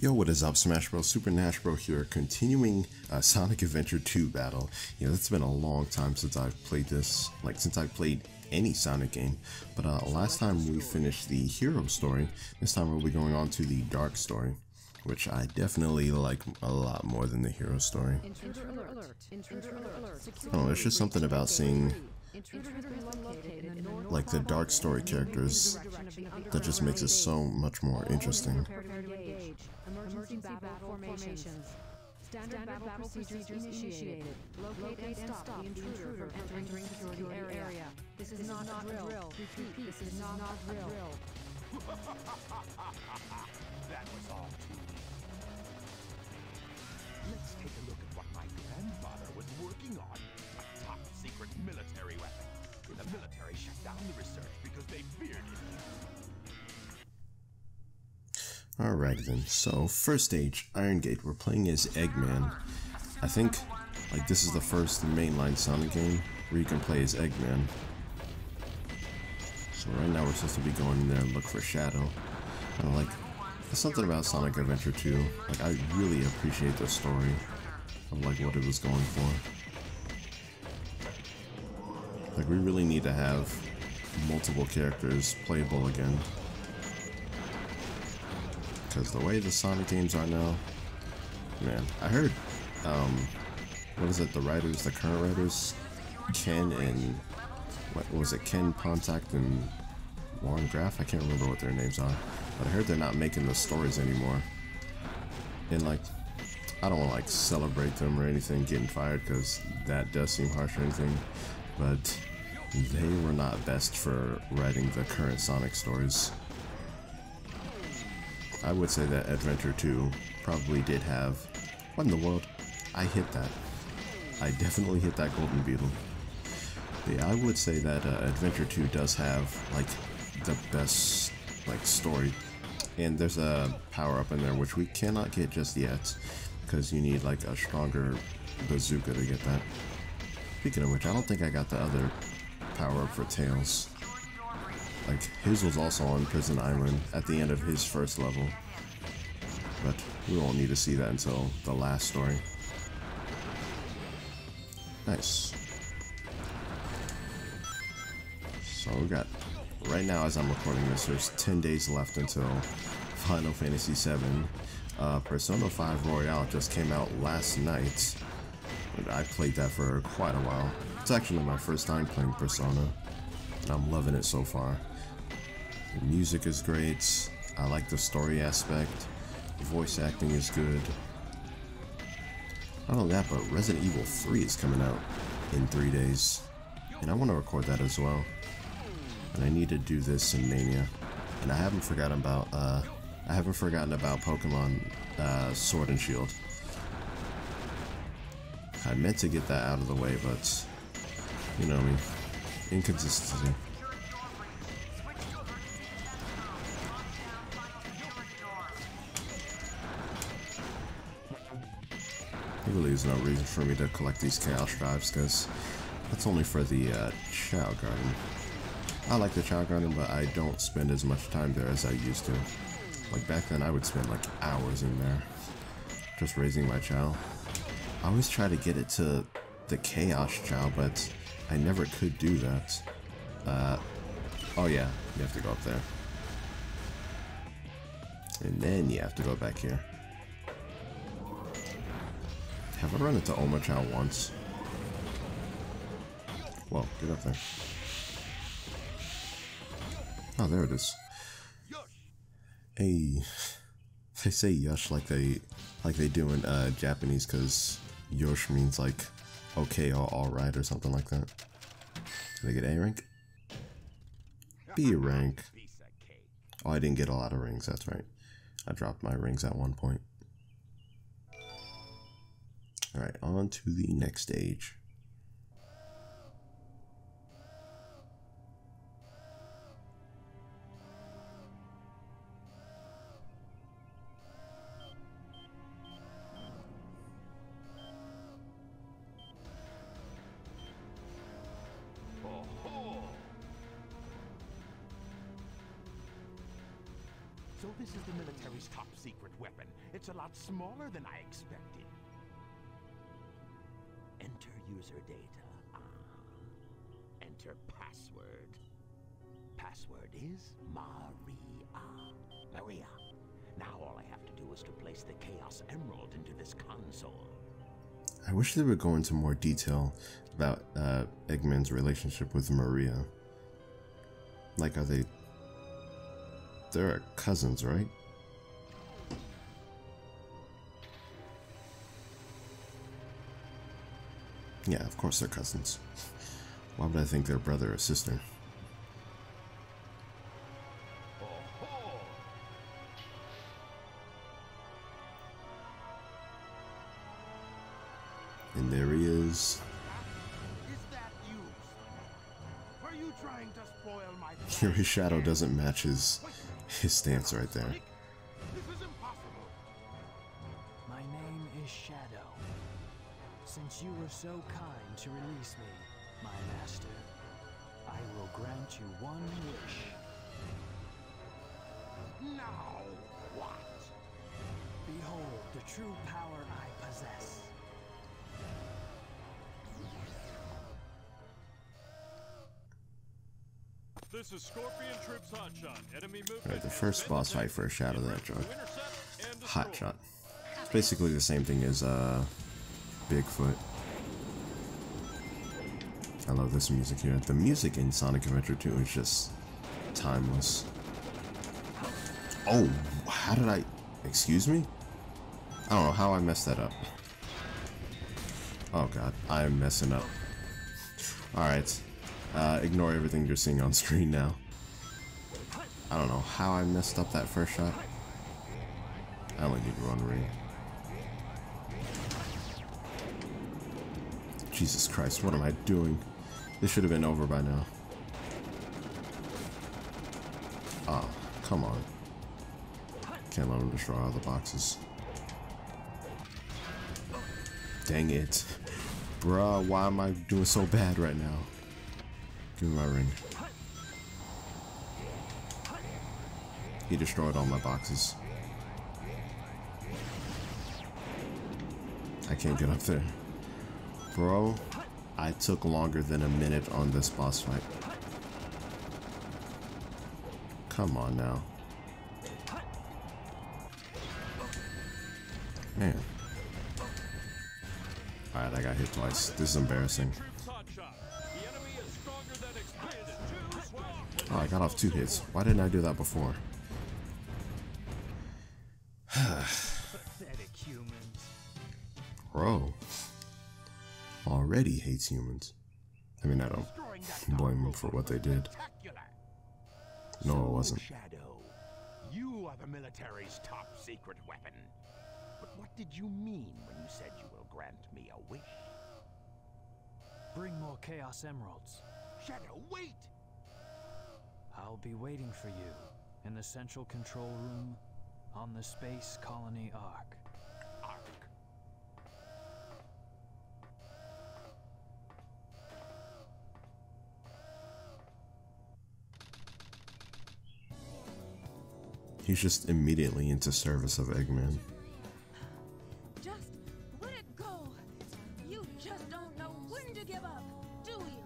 Yo, what is up, Smashbro? Supernashbro here, continuing Sonic Adventure 2 battle. You know, it's been a long time since I've played this, like since I've played any Sonic game. But last time we finished the hero story. This time we'll be going on to the dark story, which I definitely like a lot more than the hero story. Oh, there's just something about seeing like the dark story characters that just makes it so much more interesting. Emergency battle formations. Standard battle procedures initiated. Locate and stop the intruder from entering the area. This is not a drill. Repeat, this is not a drill. That was all too easy. Let's take a look at what my grandfather was working on. A top secret military weapon. The military shut down the research because they feared it. Alright then, so first stage, Iron Gate, we're playing as Eggman. I think, like, this is the first mainline Sonic game where you can play as Eggman. So right now we're supposed to be going in there and look for Shadow. And like, there's something about Sonic Adventure 2, like, I really appreciate the story of like what it was going for. Like, we really need to have multiple characters playable again. Because the way the Sonic games are now, man, I heard, what is it, the current writers, Ken and, what was it, Ken Pontac and Warren Graff? I can't remember what their names are, but I heard they're not making the stories anymore. And like, I don't want to like celebrate them or anything getting fired, because that does seem harsh or anything, but they were not best for writing the current Sonic stories. I would say that Adventure 2 probably did have... What in the world? I hit that. I definitely hit that golden beetle. But yeah, I would say that Adventure 2 does have, like, the best, like, story. And there's a power-up in there, which we cannot get just yet, because you need, like, a stronger bazooka to get that. Speaking of which, I don't think I got the other power-up for Tails. Like, his was also on Prison Island at the end of his first level. But we won't need to see that until the last story. Nice. So we got, right now as I'm recording this, there's 10 days left until Final Fantasy VII. Persona 5 Royale just came out last night. I played that for quite a while. It's actually my first time playing Persona, and I'm loving it so far. The music is great, I like the story aspect, the voice acting is good. Not only that, but Resident Evil 3 is coming out in 3 days, and I want to record that as well. And I need to do this in Mania. And I haven't forgotten about Pokemon Sword and Shield. I meant to get that out of the way, but you know me, inconsistency. There really is no reason for me to collect these Chaos Drives, because that's only for the Child Garden. I like the Child Garden, but I don't spend as much time there as I used to. Like back then, I would spend like hours in there, just raising my Chow. I always try to get it to the Chaos Chow, but I never could do that. Oh yeah, you have to go up there. And then you have to go back here. Have I run into Oma Chow once? Whoa, get up there. Oh, there it is. Hey, they say Yush like they do in Japanese, because Yosh means like okay or alright or something like that. Did I get A rank? B rank. Oh, I didn't get a lot of rings, that's right. I dropped my rings at one point. Alright, on to the next stage. So this is the military's top secret weapon. It's a lot smaller than I expected. Enter user data. Enter password. Password is Maria. Maria. Now all I have to do is to place the Chaos Emerald into this console. I wish they would go into more detail about Eggman's relationship with Maria. Like, they're cousins, right? Yeah, of course they're cousins. Why would I think they're brother or sister? And there he is. Is that you? Are you trying to spoil my Here his shadow doesn't match his stance right there. This is impossible. My name is Shadow. Since you were so kind to release me, my master, I will grant you one wish. Now what? Behold the true power I possess. This is Scorpion Troops Hotshot. Enemy movement. Alright, the first boss fight for a Shadow that drug. Hotshot. It's basically the same thing as Bigfoot. I love this music here. The music in Sonic Adventure 2 is just timeless. Oh, how did I... Excuse me? I don't know how I messed that up. Oh god, I am messing up. Alright. Ignore everything you're seeing on screen now. I don't know how I messed up that first shot. I only need one ring. Jesus Christ, what am I doing? This should have been over by now. Oh, come on. Can't let him destroy all the boxes. Dang it. Bruh, why am I doing so bad right now? Give me my ring. He destroyed all my boxes. I can't get up there. Bro, I took longer than a minute on this boss fight. Come on now. Man. Alright, I got hit twice. This is embarrassing. Oh, I got off 2 hits. Why didn't I do that before? Pathetic humans. Bro. Already hates humans. I mean, I don't blame them for what they did. No, it wasn't. Shadow, you are the military's top secret weapon. But what did you mean when you said you will grant me a wish? Bring more Chaos Emeralds. Shadow, wait! I'll be waiting for you in the central control room on the Space Colony Ark. Ark. He's just immediately into service of Eggman. Just let it go. You just don't know when to give up, do you?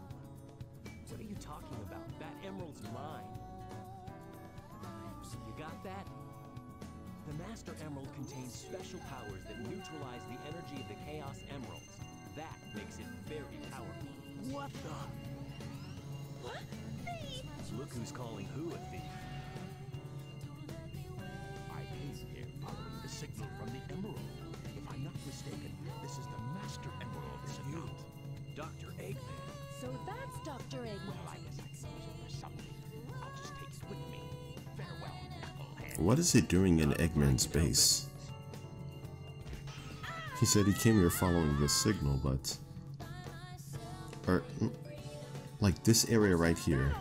What are you talking about? That emerald's mine. You got that? The Master Emerald contains special powers that neutralize the energy of the Chaos Emeralds. That makes it very powerful. What the? What? Thief! Look who's calling who a thief. I came here following the signal from the Emerald. If I'm not mistaken, this is the Master Emerald, is it not? Dr. Eggman. So that's Dr. Eggman. Well, I guess I can use it for something. I'll just take it with me. Farewell, knucklehead. What is it doing in Eggman's base? He said he came here following the signal, but... Or... Like this area right here.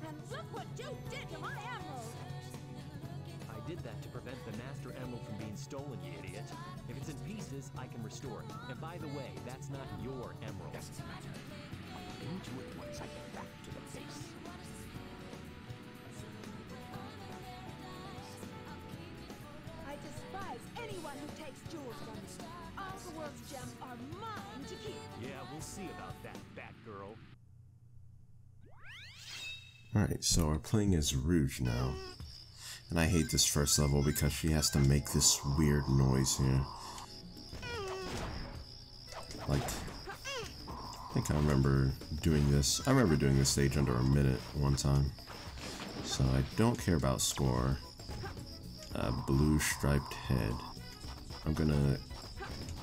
And look what you did to my emerald. I did that to prevent the Master Emerald from being stolen, you idiot. If it's in pieces, I can restore it. And by the way, that's not your emerald. Doesn't matter. I'll look into it once I get back to the base. one who takes jewels from me. All the world's gems are mine to keep. Yeah, we'll see about that, Batgirl. Alright, so we're playing as Rouge now. And I hate this first level because she has to make this weird noise here. Like, I think I remember doing this. I remember doing this stage under a minute one time. So I don't care about score. Blue striped head. I'm gonna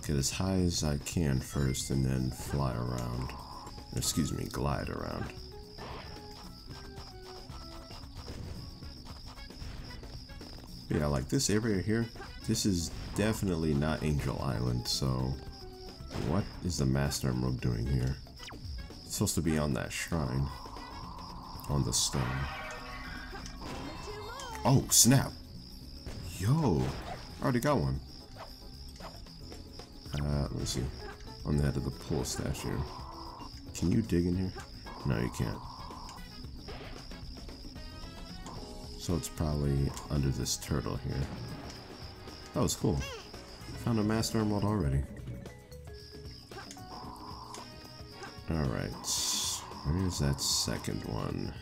get as high as I can first and then fly around. Excuse me, glide around. Yeah, like this area here, this is definitely not Angel Island, so what is the Master Emerald doing here? It's supposed to be on that shrine. On the stone. Oh, snap! Yo! I already got one. Let me see. On the head of the pool statue. Can you dig in here? No, you can't. So it's probably under this turtle here. That was cool. Found a Master Emerald already. Alright. Where's that second one?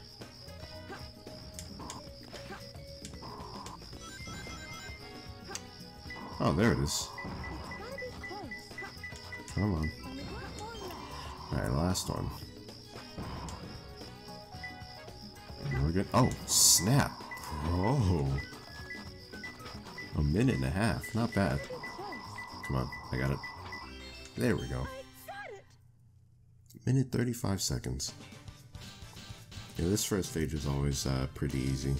Oh, there it is. Come on. Alright, last one. And we're good. Oh, snap! Oh, a minute and a half. Not bad. Come on, I got it. There we go. Minute 35 seconds. Yeah, this first stage is always pretty easy.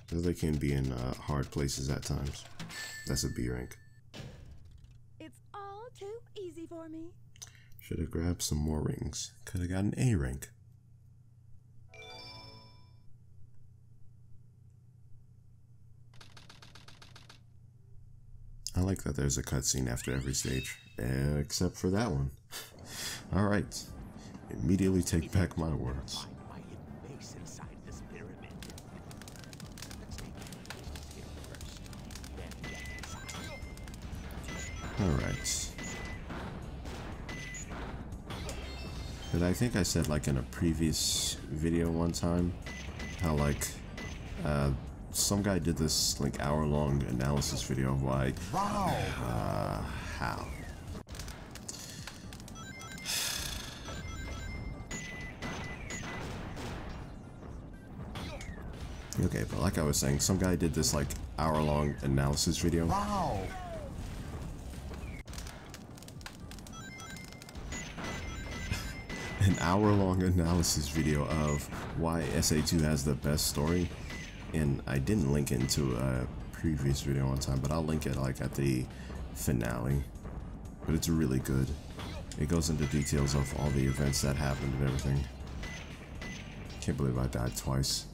Though they can be in hard places at times. That's a B rank. It's all too easy for me. Should have grabbed some more rings. Could have got an A rank. I like that there's a cutscene after every stage, except for that one. Alright, immediately take back my words. Alright. But I think I said like in a previous video one time, how like, some guy did this like hour-long analysis video of why. Wow. How? Okay, but like I was saying, some guy did this like hour-long analysis video. Wow. An hour-long analysis video of why SA2 has the best story. And I didn't link it into a previous video one time, but I'll link it like at the finale. But it's really good. It goes into details of all the events that happened and everything. Can't believe I died twice.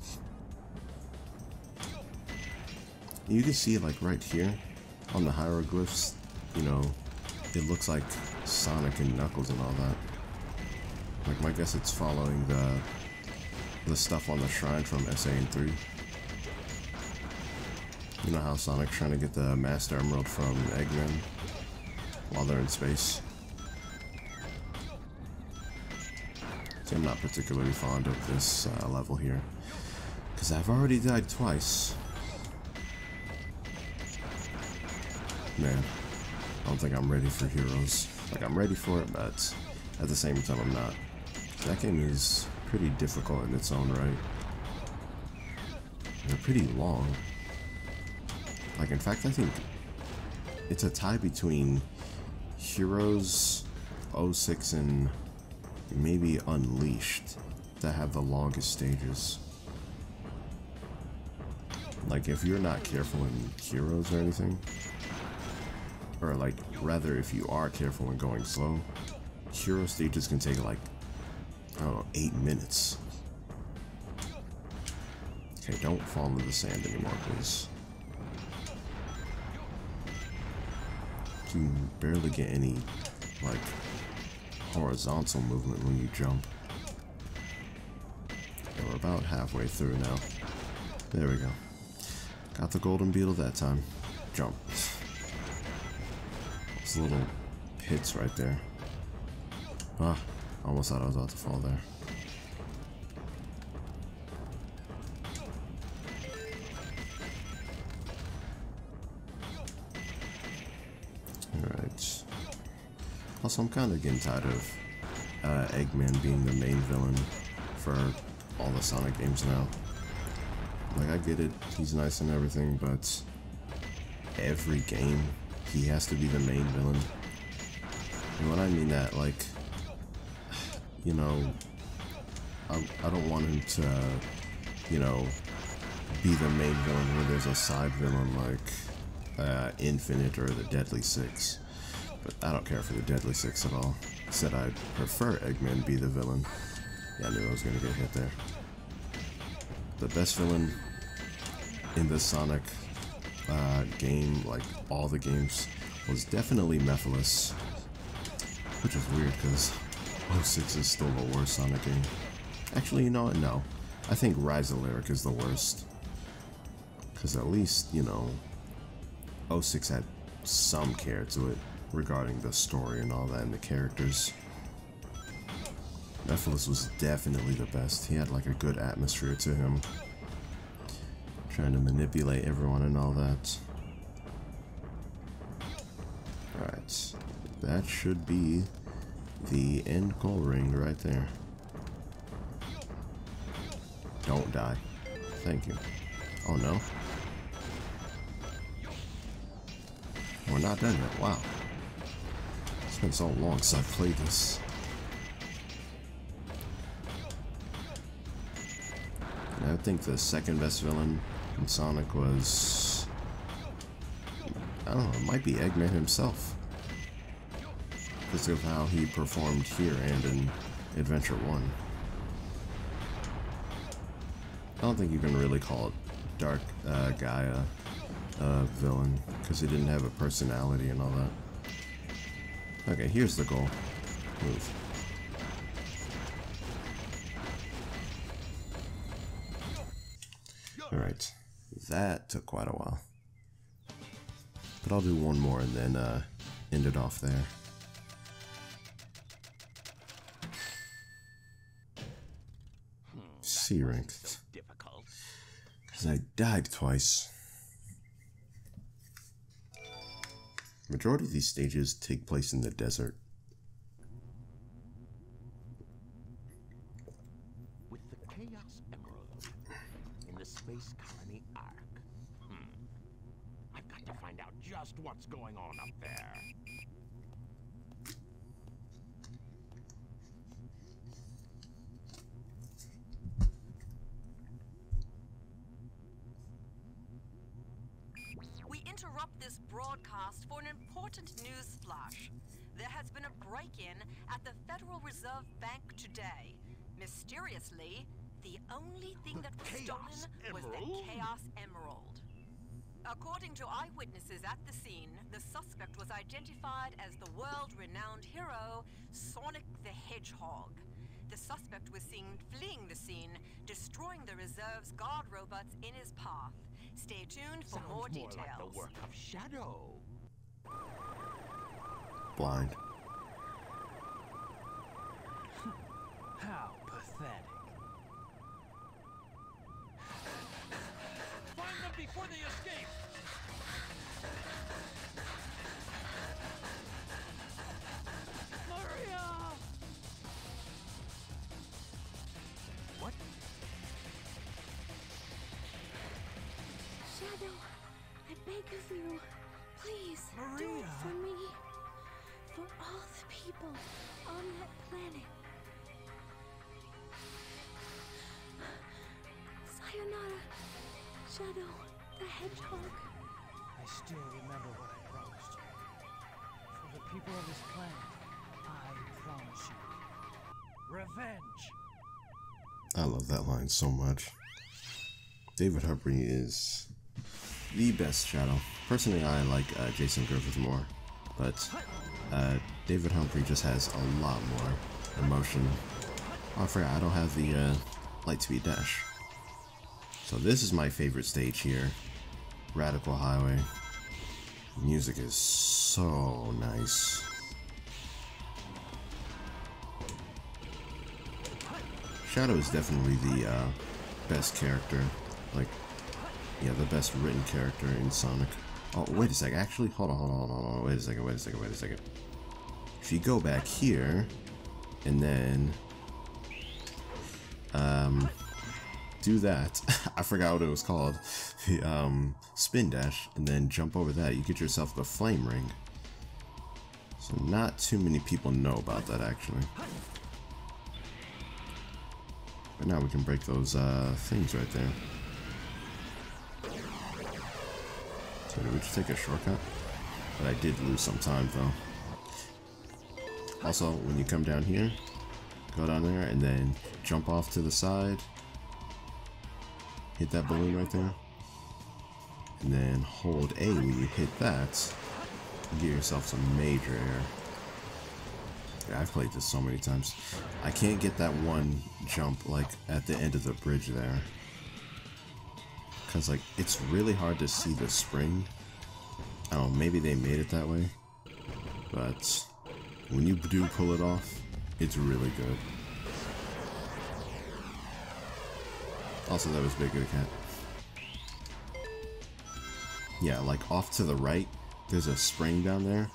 You can see like right here on the hieroglyphs, you know, it looks like Sonic and Knuckles and all that. Like my guess it's following the stuff on the shrine from SA and 3. You know how Sonic's trying to get the Master Emerald from Eggman while they're in space? See, I'm not particularly fond of this level here, because I've already died twice. Man, I don't think I'm ready for Heroes. Like, I'm ready for it, but at the same time I'm not. That game is pretty difficult in its own right. They're pretty long. Like, in fact, I think it's a tie between Heroes, 06, and maybe Unleashed that have the longest stages. Like, if you're not careful in Heroes or anything, or like, rather, if you are careful in going slow, Hero stages can take like, I don't know, 8 minutes. Okay, don't fall into the sand anymore, please. You can barely get any, like, horizontal movement when you jump. Okay, we're about halfway through now. There we go. Got the golden beetle that time. Jump. Those little pits right there. Ah, almost thought I was about to fall there. Alright. Also, I'm kind of getting tired of Eggman being the main villain for all the Sonic games now. Like, I get it, he's nice and everything, but every game, he has to be the main villain. And when I mean that, like, you know, I don't want him to, you know, be the main villain where there's a side villain like Infinite or the Deadly Six. But I don't care for the Deadly Six at all. Said I'd prefer Eggman be the villain. Yeah, I knew I was gonna get hit there. The best villain in the Sonic game, like all the games, was definitely Mephiles. Which is weird because 06 is still the worst Sonic game. Actually, you know what? No. I think Rise of Lyric is the worst. Because at least, you know, 06 had some care to it regarding the story and all that and the characters. Mephiles was definitely the best. He had like a good atmosphere to him. Trying to manipulate everyone and all that. Alright. That should be the end goal ring right there. Don't die. Thank you. Oh no. We're not done yet. Wow. It's been so long since I've played this. And I think the second best villain in Sonic was, I don't know, it might be Eggman himself. Because of how he performed here and in Adventure 1. I don't think you can really call it Dark Gaia villain, because he didn't have a personality and all that. Okay, here's the goal. Move. Alright, that took quite a while. But I'll do one more and then end it off there. C rank. Because I died twice. Majority of these stages take place in the desert. With the Chaos Emerald in the Space Colony Ark. I've got to find out just what's going on up there. We interrupt this broadcast for an important news flash. There has been a break-in at the Federal Reserve Bank today. Mysteriously, the only thing that was stolen was the Chaos Emerald. According to eyewitnesses at the scene, the suspect was identified as the world-renowned hero, Sonic the Hedgehog. The suspect was seen fleeing the scene, destroying the reserve's guard robots in his path. Stay tuned for more details. Like the work of Shadow. Blind. How pathetic. Find them before they escape! Maria! What? Shadow, I beg of you, please do Maria. it for me. For all the people on that planet. Sayonara, Shadow the Hedgehog. I still remember what I promised you. For the people of this planet, I promise you revenge. I love that line so much. David Humphrey is the best Shadow. Personally, I like Jason Griffith more, but David Humphrey just has a lot more emotion. Oh, I forgot, I don't have the Lightspeed Dash. So this is my favorite stage here, Radical Highway. Music is so nice. Shadow is definitely the best character. Like, yeah, the best written character in Sonic. Oh, wait a second. Actually, hold on. Wait a second. If you go back here, and then do that. I forgot what it was called. The spin dash, and then jump over that. You get yourself the flame ring. So not too many people know about that, actually. But now we can break those things right there. So did we just take a shortcut? But I did lose some time though. Also, when you come down here, go down there and then jump off to the side. Hit that balloon right there. And then hold A when you hit that. And get yourself some major air. Yeah, I've played this so many times. I can't get that one jump like at the end of the bridge there. Cause like it's really hard to see the spring. I don't know, maybe they made it that way. But when you do pull it off, it's really good. Also, that was Big Good Cat. Yeah, like off to the right, there's a spring down there.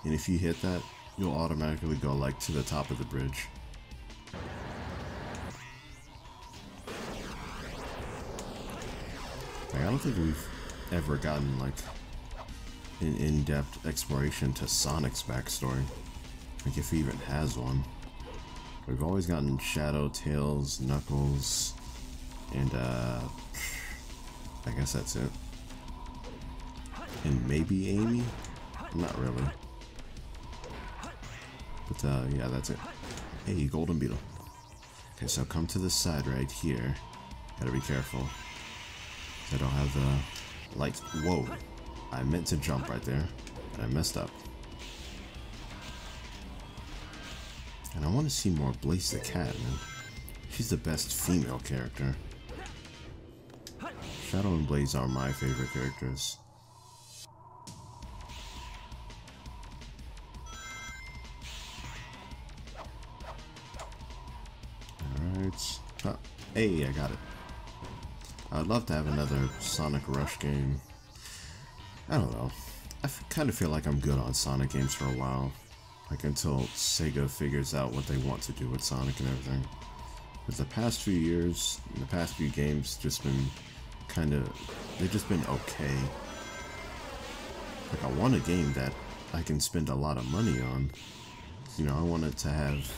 And if you hit that, you'll automatically go like to the top of the bridge. Like, I don't think we've ever gotten like an in-depth exploration to Sonic's backstory. Like if he even has one. We've always gotten Shadow, Tails, Knuckles, and I guess that's it. And maybe Amy? Not really. But yeah, that's it. Hey, Golden Beetle. Okay, so come to the side right here. Gotta be careful. I don't have the lights. Whoa. I meant to jump right there, and I messed up. And I want to see more Blaze the Cat, man. She's the best female character. Shadow and Blaze are my favorite characters. Alright. Oh, hey, I got it. I'd love to have another Sonic Rush game. I don't know. I kind of feel like I'm good on Sonic games for a while. Like until Sega figures out what they want to do with Sonic and everything. Because the past few years, and the past few games just been kind of, they've just been okay. Like I want a game that I can spend a lot of money on. You know, I want it to have,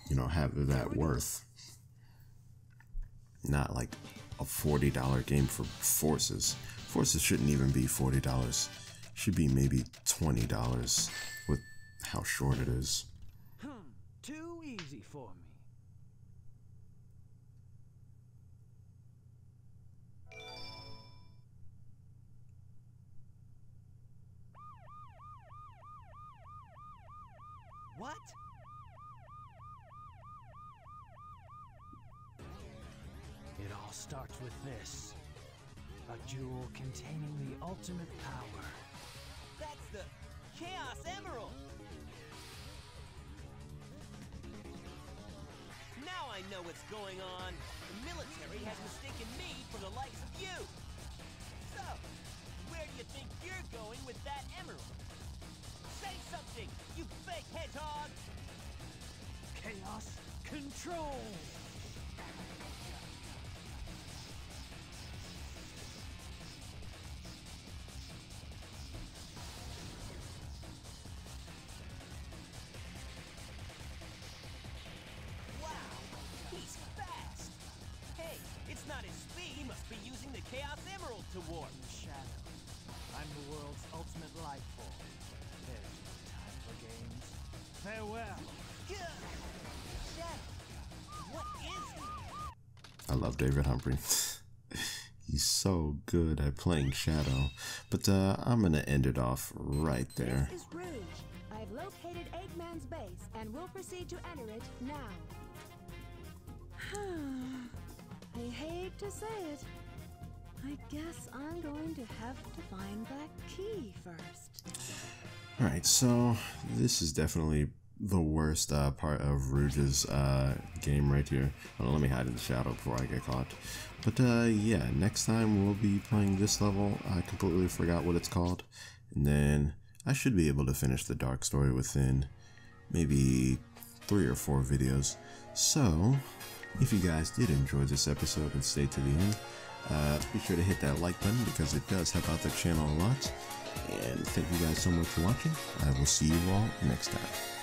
you know, have that worth. Not like a $40 game for Forces. Forces shouldn't even be $40. Should be maybe $20 with how short it is. Too easy for me. What? It all starts with this. A jewel containing the ultimate power. That's the Chaos Emerald! Now I know what's going on. The military has mistaken me for the likes of you. So, where do you think you're going with that emerald? Say something, you fake hedgehog! Chaos control! Chaos Emerald to warp. Shadow. I'm the world's ultimate life form. There's no time for games. Farewell. Shadow. What is he? I love David Humphrey. He's so good at playing Shadow. But I'm gonna end it off right there. This is Rouge. I've located Eggman's base and will proceed to enter it now. I hate to say it, I guess I'm going to have to find that key first. Alright, so this is definitely the worst part of Rouge's game right here. Hold on, let me hide in the shadow before I get caught. But yeah, next time we'll be playing this level. I completely forgot what it's called. And then I should be able to finish the Dark Story within maybe 3 or 4 videos. So, if you guys did enjoy this episode and stay to the end, be sure to hit that like button because it does help out the channel a lot. And thank you guys so much for watching. I will see you all next time.